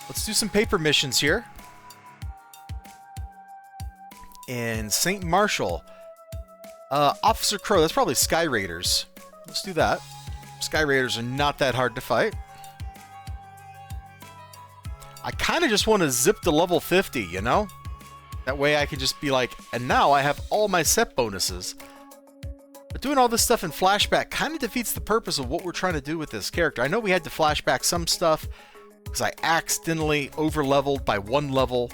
Let's do some paper missions here. And St. Marshall. Officer Crow, that's probably Sky Raiders. Let's do that. Sky Raiders are not that hard to fight. I kind of just want to zip to level 50, you know? That way I can just be like, and now I have all my set bonuses. But doing all this stuff in flashback kind of defeats the purpose of what we're trying to do with this character. I know we had to flashback some stuff because I accidentally over-leveled by 1 level.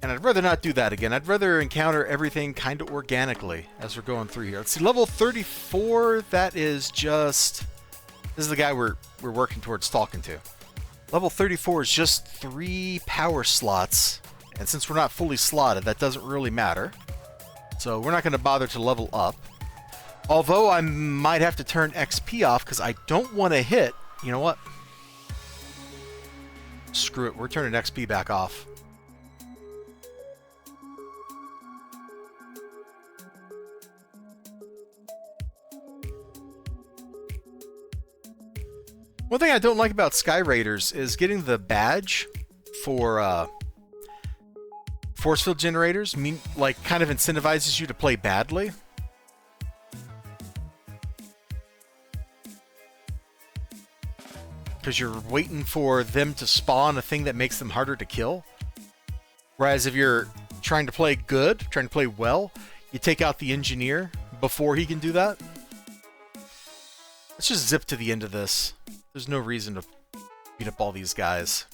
And I'd rather not do that again. I'd rather encounter everything kind of organically as we're going through here. Let's see, level 34, that is just... This is the guy we're working towards talking to. Level 34 is just 3 power slots. And since we're not fully slotted, that doesn't really matter. So we're not going to bother to level up. Although I might have to turn XP off because I don't want to hit... You know what? Screw it, we're turning XP back off. One thing I don't like about Sky Raiders is getting the badge for force field generators. Like, kind of incentivizes you to play badly. Because you're waiting for them to spawn a thing that makes them harder to kill. Whereas if you're trying to play good, trying to play well, you take out the engineer before he can do that. Let's just zip to the end of this. There's no reason to beat up all these guys.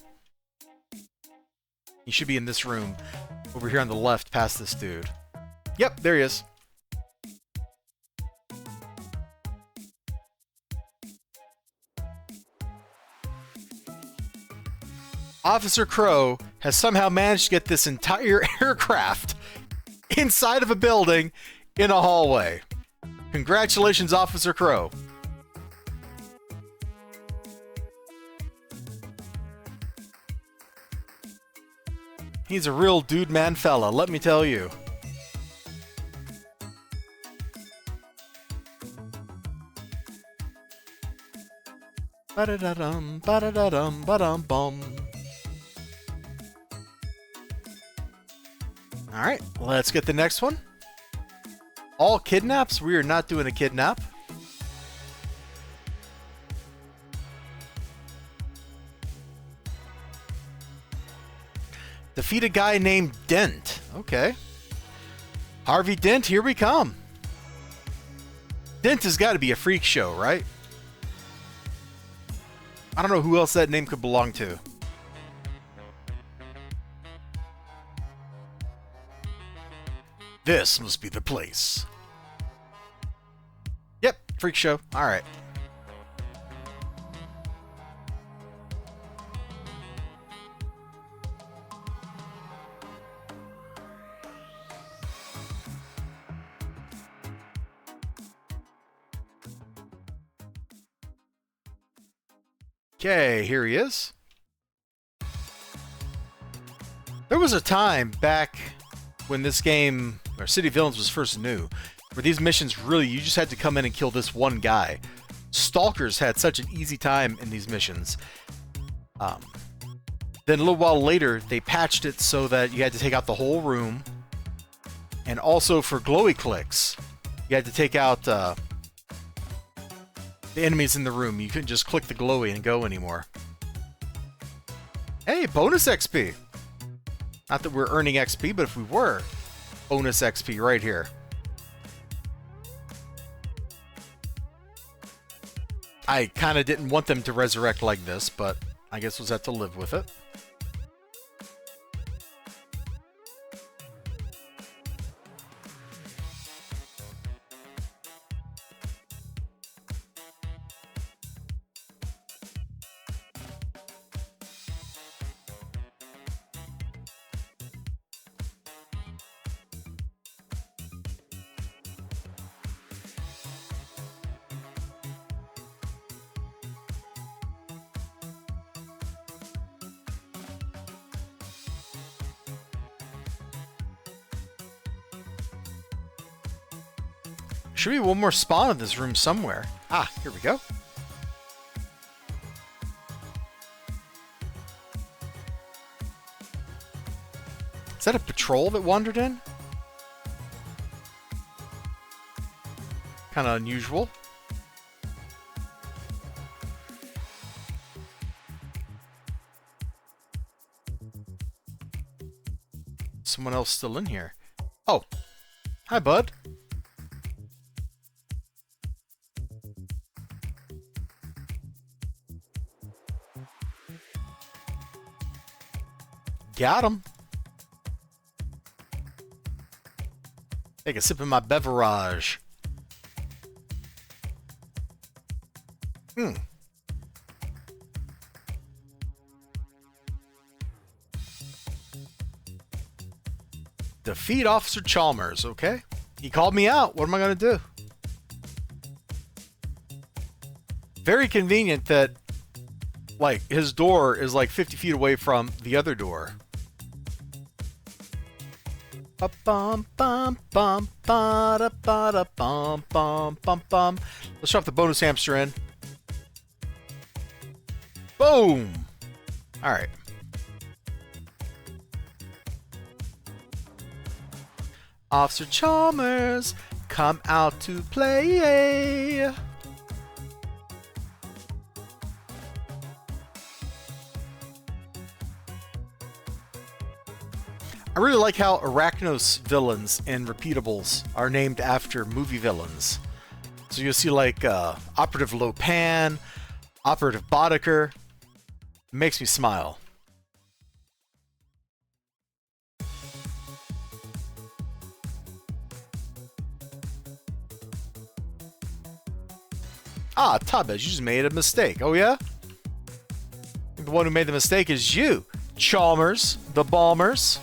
He should be in this room. Over here on the left, past this dude. Yep, there he is. Officer Crow has somehow managed to get this entire aircraft inside of a building in a hallway. Congratulations, Officer Crow. He's a real dude man fella, let me tell you. Ba-da-da-dum, ba-da-da-dum, ba-dum-bum. Alright, let's get the next one. All kidnaps? We are not doing a kidnap. Defeat a guy named Dent. Okay. Harvey Dent, here we come. Dent has got to be a freak show, right? I don't know who else that name could belong to. This must be the place. Yep, freak show. All right. Okay, here he is. There was a time back when this game, or City of Villains, was first new, where these missions really, you just had to come in and kill this one guy. Stalkers had such an easy time in these missions. Then a little while later, they patched it so that you had to take out the whole room. And also for glowy clicks, you had to take out the enemies in the room. You couldn't just click the glowy and go anymore. Hey, bonus XP! Not that we're earning XP, but if we were, bonus XP right here. I kind of didn't want them to resurrect like this, but I guess we'll have to live with it. Should be one more spawn in this room somewhere. Ah, here we go. Is that a patrol that wandered in? Kind of unusual. Someone else still in here. Oh. Hi, bud. Got him. Take a sip of my beverage. Defeat Officer Chalmers, okay? He called me out. What am I going to do? Very convenient that, like, his door is like 50 feet away from the other door. Let's drop the bonus hamster in. Boom! Alright. Officer Chalmers, come out to play. I really like how Arachnos villains and repeatables are named after movie villains. So you'll see like Operative Lopan, Operative Boddicker. It makes me smile. Ah, Tabez, you just made a mistake. Oh yeah? The one who made the mistake is you, Chalmers, the Balmers.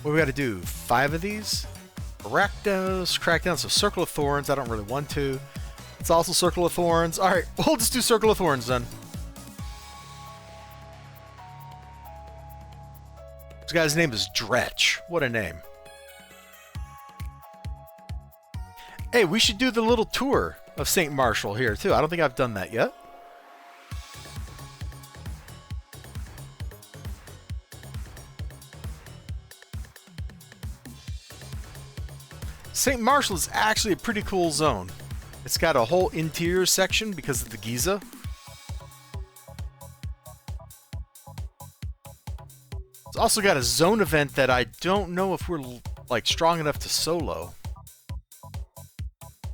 What do we got to do? 5 of these? Arachnos, Crackdown, so Circle of Thorns. I don't really want to. It's also Circle of Thorns. Alright, we'll just do Circle of Thorns then. This guy's name is Dretch. What a name. Hey, we should do the little tour of St. Marshall here, too. I don't think I've done that yet. St. Marshall is actually a pretty cool zone. It's got a whole interior section because of the Giza. It's also got a zone event that I don't know if we're like strong enough to solo.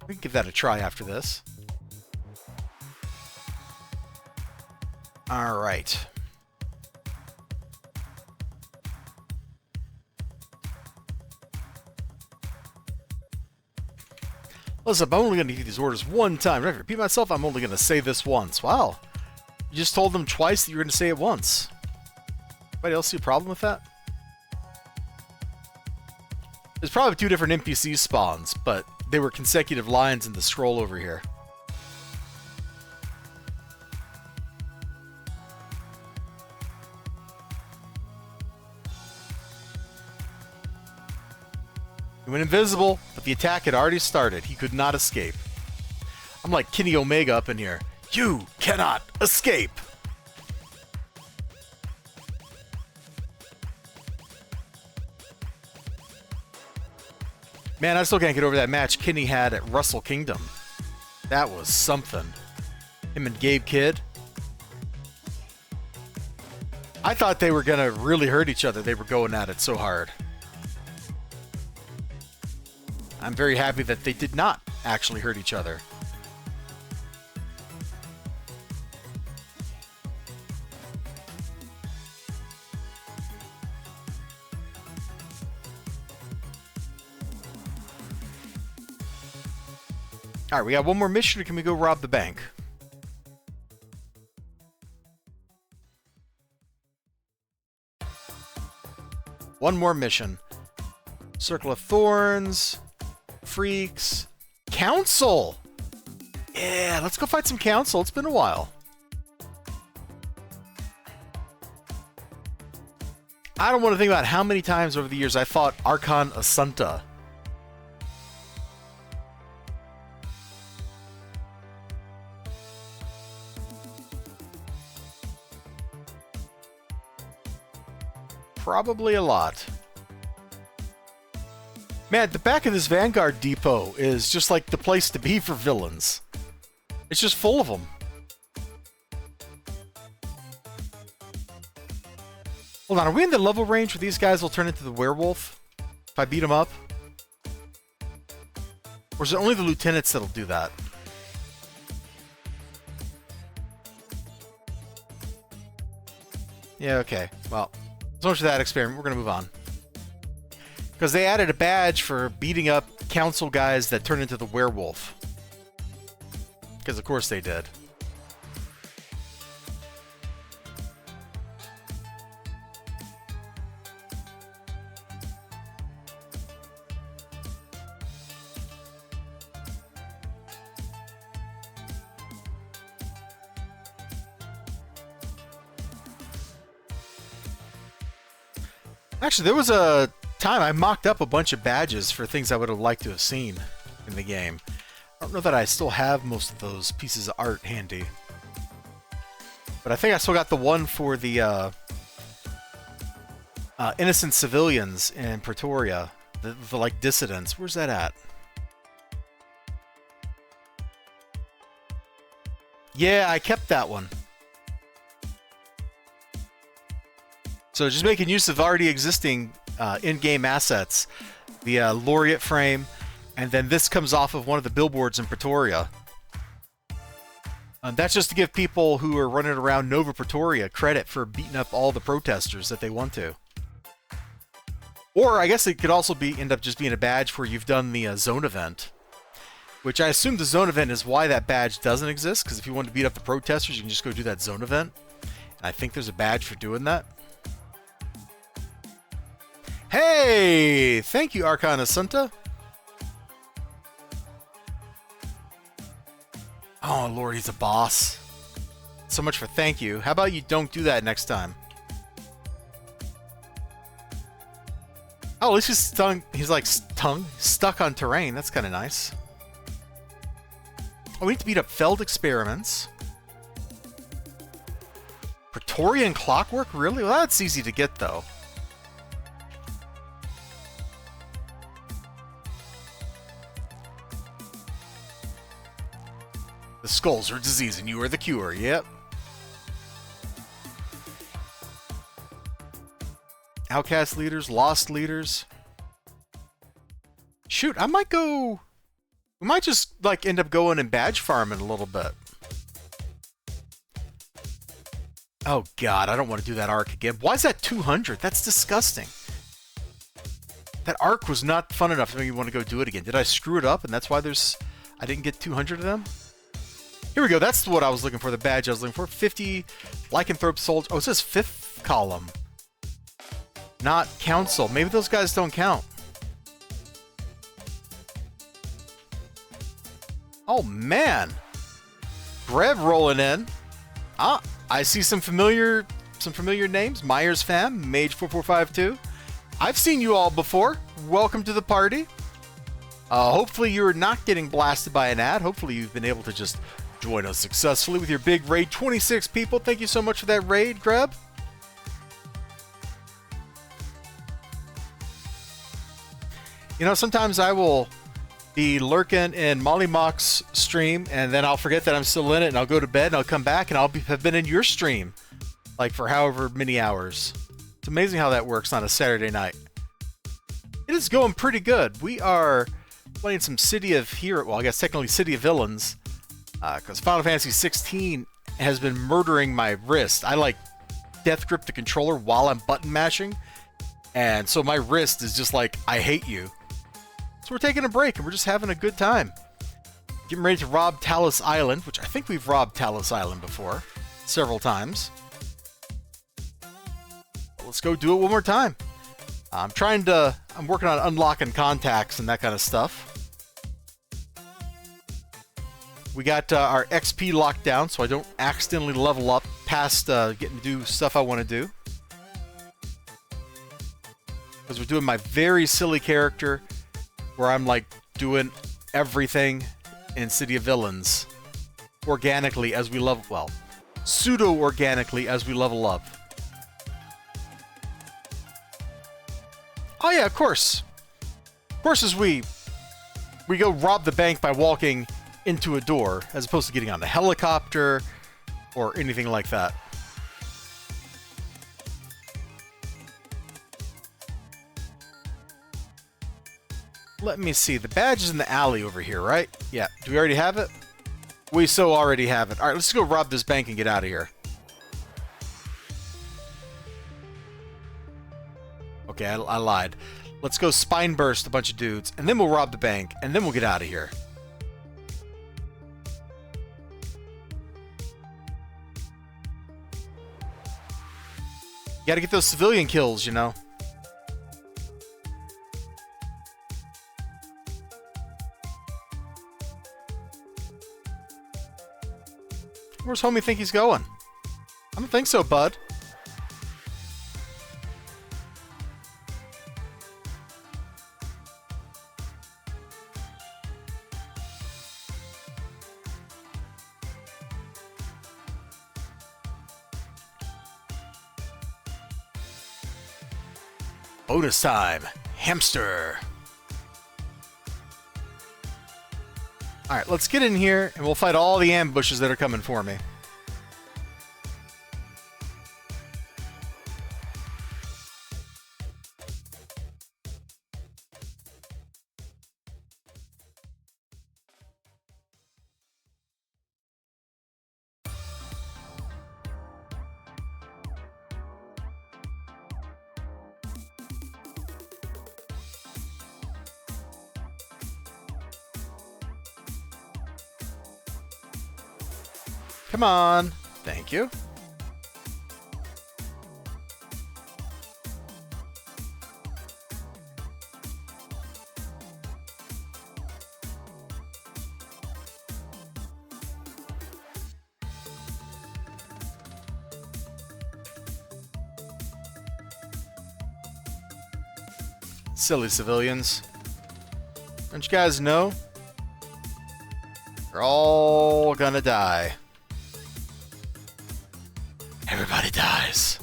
We can give that a try after this. All right. Listen, I'm only going to give these orders one time. If I repeat myself, I'm only going to say this once. Wow. You just told them twice that you were going to say it once. Anybody else see a problem with that? There's probably 2 different NPC spawns, but they were consecutive lines in the scroll over here. He went invisible, but the attack had already started. He could not escape. I'm like Kenny Omega up in here. You cannot escape! Man, I still can't get over that match Kenny had at Wrestle Kingdom. That was something. Him and Gabe Kidd. I thought they were gonna really hurt each other. They were going at it so hard. I'm very happy that they did not actually hurt each other. Alright, we got one more mission, or can we go rob the bank? One more mission. Circle of Thorns. Freaks. Council! Yeah, let's go fight some council. It's been a while. I don't want to think about how many times over the years I fought Archon Asunta. Probably a lot. Man, the back of this Vanguard depot is just like the place to be for villains. It's just full of them. Hold on, are we in the level range where these guys will turn into the werewolf if I beat them up? Or is it only the lieutenants that'll do that? Yeah, okay. Well, so much for that experiment. We're going to move on. Because they added a badge for beating up council guys that turn into the werewolf. Because of course they did. Actually, there was a time I mocked up a bunch of badges for things I would have liked to have seen in the game. I don't know that I still have most of those pieces of art handy. But I think I still got the one for the innocent civilians in Pretoria. The like, dissidents. Where's that at? Yeah, I kept that one. So just making use of already existing in-game assets, the laureate frame, and then this comes off of one of the billboards in Pretoria. That's just to give people who are running around Nova Pretoria credit for beating up all the protesters that they want to. Or I guess it could also end up just being a badge where you've done the zone event, which I assume the zone event is why that badge doesn't exist, because if you want to beat up the protesters, you can just go do that zone event. And I think there's a badge for doing that. Hey! Thank you, Archon Asunta. Oh, Lord, he's a boss. So much for thank you. How about you don't do that next time? Oh, at least he's like stuck on terrain. That's kind of nice. Oh, we need to beat up Feld experiments. Praetorian clockwork? Really? Well, that's easy to get, though. The skulls are disease and you are the cure. Yep. Outcast leaders, lost leaders. Shoot, I might go... We might just, like, end up going and badge farming a little bit. Oh, God, I don't want to do that arc again. Why is that 200? That's disgusting. That arc was not fun enough to make me want to go do it again. Did I screw it up and that's why I didn't get 200 of them? Here we go. That's what I was looking for. The badge I was looking for. 50 lycanthrope soldiers. Oh, it says 5th column. Not council. Maybe those guys don't count. Oh, man. Brev rolling in. Ah, I see some familiar names. Myers fam, Mage 4452. I've seen you all before. Welcome to the party. Hopefully you're not getting blasted by an ad. Hopefully you've been able to just join us successfully with your big raid. 26 people. Thank you so much for that raid, Greb. You know, sometimes I will be lurking in Molly Mock's stream, and then I'll forget that I'm still in it, and I'll go to bed, and I'll come back, and have been in your stream, like, for however many hours. It's amazing how that works on a Saturday night. It is going pretty good. We are playing some City of Heroes, well, I guess technically City of Villains, because Final Fantasy 16 has been murdering my wrist. I, like, death grip the controller while I'm button mashing, and so my wrist is just like, I hate you. So we're taking a break, and we're just having a good time. Getting ready to rob Talos Island, which I think we've robbed Talos Island before, several times. Let's go do it one more time. I'm working on unlocking contacts and that kind of stuff. We got our XP locked down, so I don't accidentally level up past getting to do stuff I want to do. Because we're doing my very silly character where I'm like doing everything in City of Villains organically as we level, well, pseudo-organically as we level up. Oh yeah, of course. Of course, as we go rob the bank by walking into a door, as opposed to getting on a helicopter or anything like that. Let me see. The badge is in the alley over here, right? Yeah. Do we already have it? We so already have it. All right, let's go rob this bank and get out of here. Okay, I lied. Let's go spine burst a bunch of dudes, and then we'll rob the bank, and then we'll get out of here. You gotta get those civilian kills, you know. Where's homie think he's going? I don't think so, bud. Bonus time. Hamster. Alright, let's get in here and we'll fight all the ambushes that are coming for me. Come on. Thank you. Silly civilians. Don't you guys know? They're all gonna die. Everybody dies.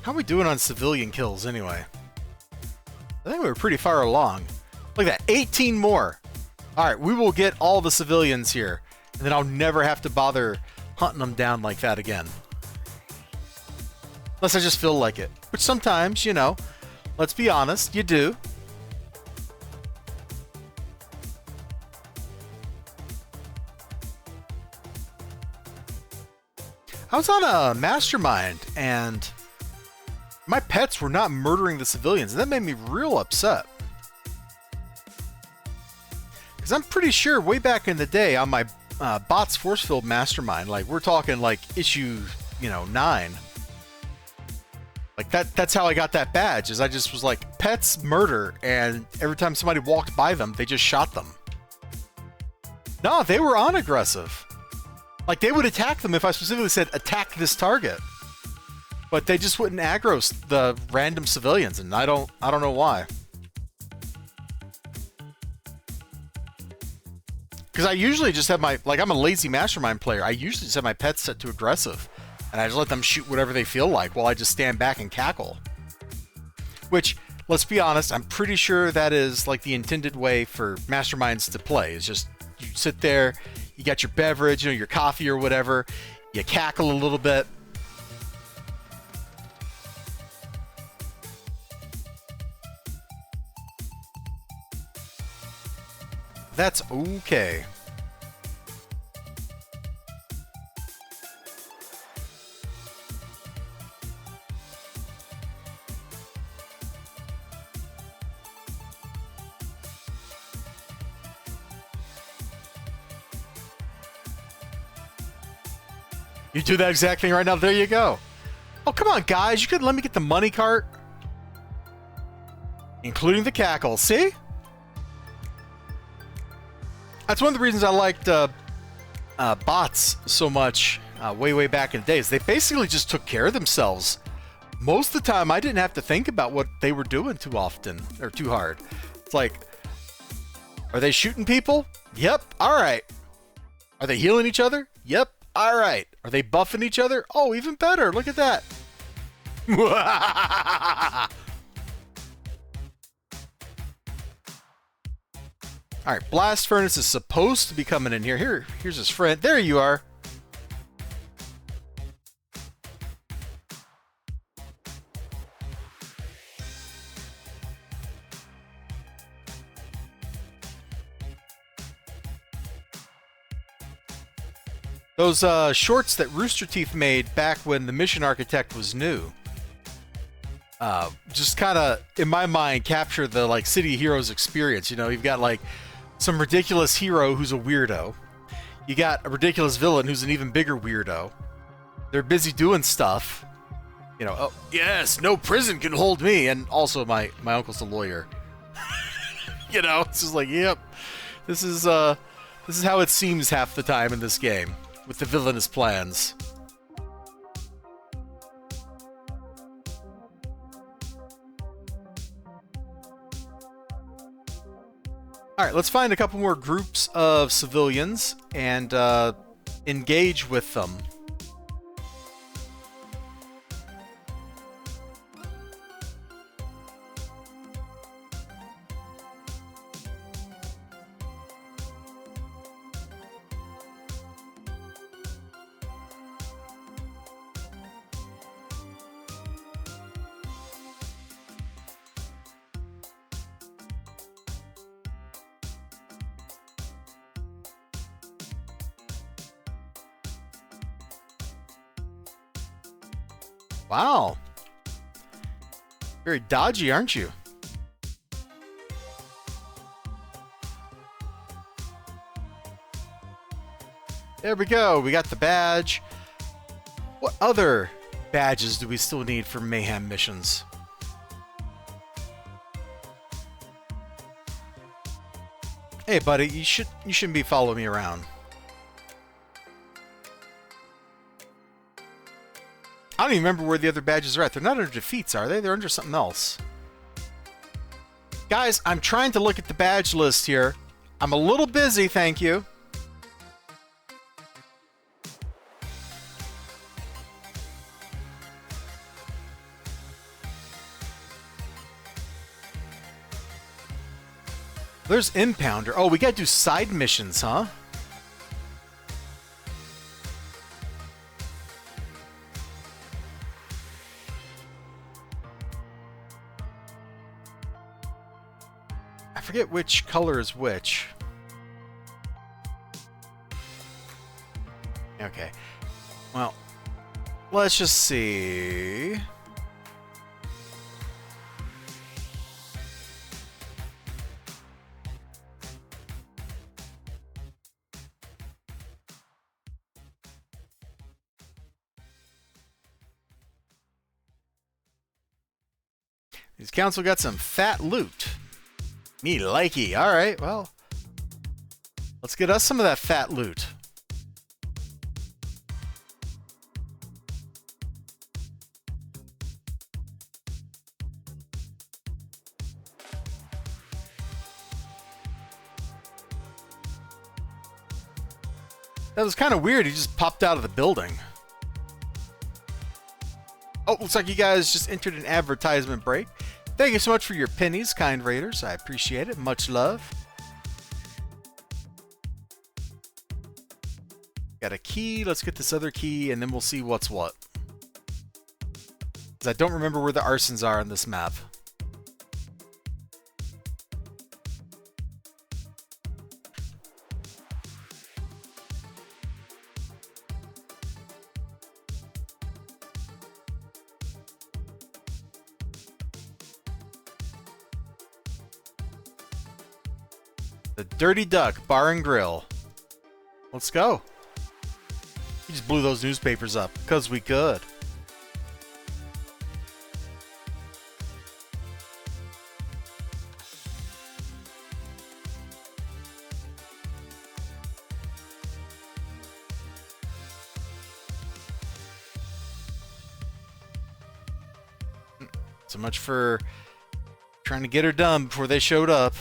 How are we doing on civilian kills anyway? I think we were pretty far along. Look at that, 18 more. Alright, we will get all the civilians here. And then I'll never have to bother hunting them down like that again. Unless I just feel like it. Which sometimes, you know, let's be honest, you do. I was on a mastermind, and my pets were not murdering the civilians, and that made me real upset. Because I'm pretty sure way back in the day on my bots force field mastermind, like we're talking like issue, 9. Like that's how I got that badge, is I just was like, pets murder, and every time somebody walked by them, they just shot them. No, they were on aggressive. Like, they would attack them if I specifically said, attack this target. But they just wouldn't aggro the random civilians, and I don't know why. Because I usually just have my, like, I'm a lazy mastermind player. I usually just have my pets set to aggressive. And I just let them shoot whatever they feel like while I just stand back and cackle. Which, let's be honest, I'm pretty sure that is like the intended way for masterminds to play. It's just, you sit there, you got your beverage, your coffee or whatever, you cackle a little bit. That's okay. You do that exact thing right now. There you go. Oh, come on, guys. You couldn't let me get the money cart? Including the cackle. See? That's one of the reasons I liked bots so much way back in the days. They basically just took care of themselves. Most of the time, I didn't have to think about what they were doing too often or too hard. It's like, are they shooting people? Yep. All right. Are they healing each other? Yep. All right. Are they buffing each other? Oh, even better. Look at that. All right. Blast Furnace is supposed to be coming in here. Here's his friend. There you are. Those shorts that Rooster Teeth made back when the Mission Architect was new, just kind of, in my mind, capture the like City of Heroes experience. You know, you've got like some ridiculous hero who's a weirdo. You got a ridiculous villain who's an even bigger weirdo. They're busy doing stuff. You know, oh yes, no prison can hold me, and also my uncle's a lawyer. You know, it's just like, yep, this is how it seems half the time in this game. With the villainous plans. Alright, let's find a couple more groups of civilians and engage with them. Wow. Very dodgy, aren't you? There we go. We got the badge. What other badges do we still need for Mayhem missions? Hey, buddy, you shouldn't be following me around. I don't even remember where the other badges are at. They're not under defeats, are they? They're under something else. Guys, I'm trying to look at the badge list here. I'm a little busy, thank you. There's Impounder. Oh, we gotta do side missions, huh? I forget which color is which. Okay. Well, let's just see. These council got some fat loot. Me likey. Alright, well. Let's get us some of that fat loot. That was kind of weird. He just popped out of the building. Oh, looks like you guys just entered an advertisement break. Thank you so much for your pennies, kind raiders. I appreciate it. Much love. Got a key. Let's get this other key, and then we'll see what's what. Because I don't remember where the arsons are on this map. The Dirty Duck Bar and Grill. Let's go. We just blew those newspapers up because we could. So much for trying to get her done before they showed up.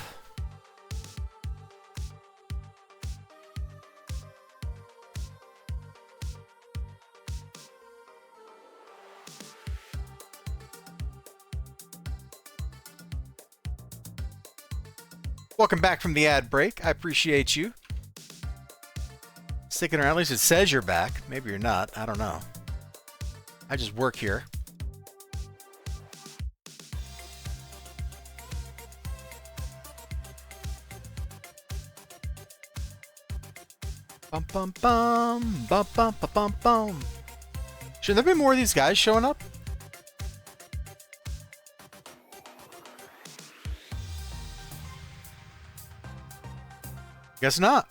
Welcome back from the ad break. I appreciate you sticking around. At least it says you're back. Maybe you're not. I don't know. I just work here. Bum bum bum bum bum bum bum bum. Should there be more of these guys showing up? Guess not.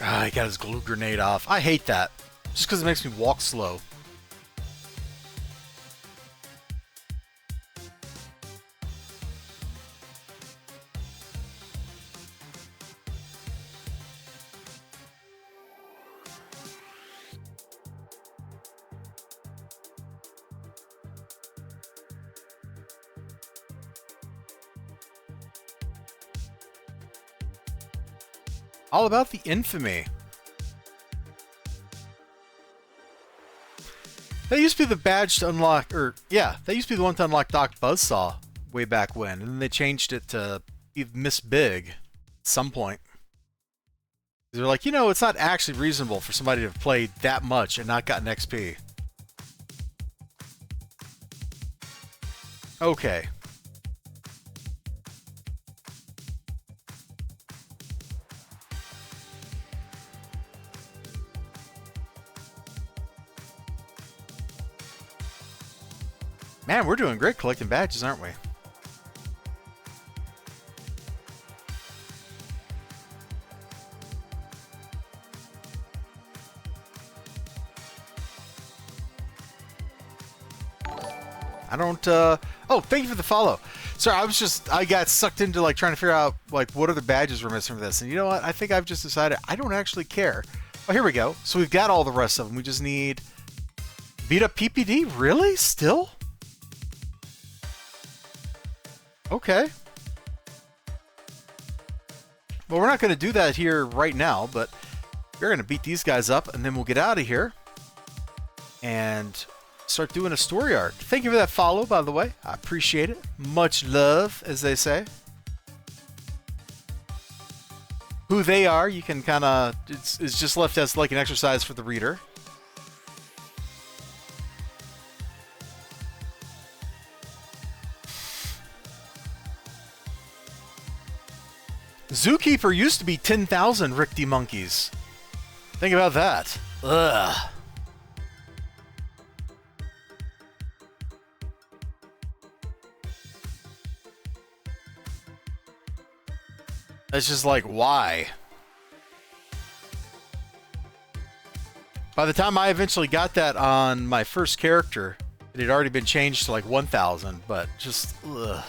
Ah, he got his glue grenade off. I hate that. Just because it makes me walk slow. All about the infamy. That used to be the badge to unlock, or yeah, that used to be the one to unlock Doc Buzzsaw way back when, and then they changed it to be Miss Big at some point. They're like, you know, it's not actually reasonable for somebody to have played that much and not gotten XP. Okay. Man, we're doing great collecting badges, aren't we? I don't, oh, thank you for the follow. Sorry, I got sucked into, like, trying to figure out, like, what other badges we're missing from this. And you know what? I think I've just decided I don't actually care. Oh, here we go. So we've got all the rest of them. We just need beat up PPD? Really? Still? Okay. Well, we're not going to do that here right now, but we're going to beat these guys up, and then we'll get out of here and start doing a story arc. Thank you for that follow, by the way. I appreciate it. Much love, as they say. Who they are, you can kind of... It's just left as like an exercise for the reader. Zookeeper used to be 10,000 Rickety monkeys. Think about that. Ugh. It's just like, why? By the time I eventually got that on my first character, it had already been changed to like 1,000, but just, ugh.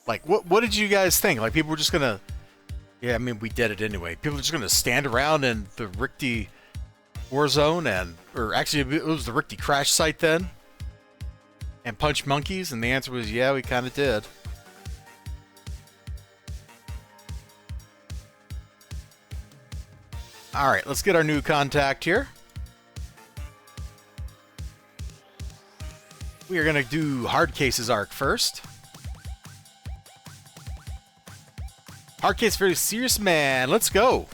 Like, what did you guys think? Like, people were just gonna... Yeah, I mean, we did it anyway. People were just gonna stand around in the Rickety Warzone and... Or actually, it was the Rickety Crash site then. And punch monkeys? And the answer was, yeah, we kind of did. Alright, let's get our new contact here. We are gonna do Hard Cases arc first. Hard case, very serious man. Let's go.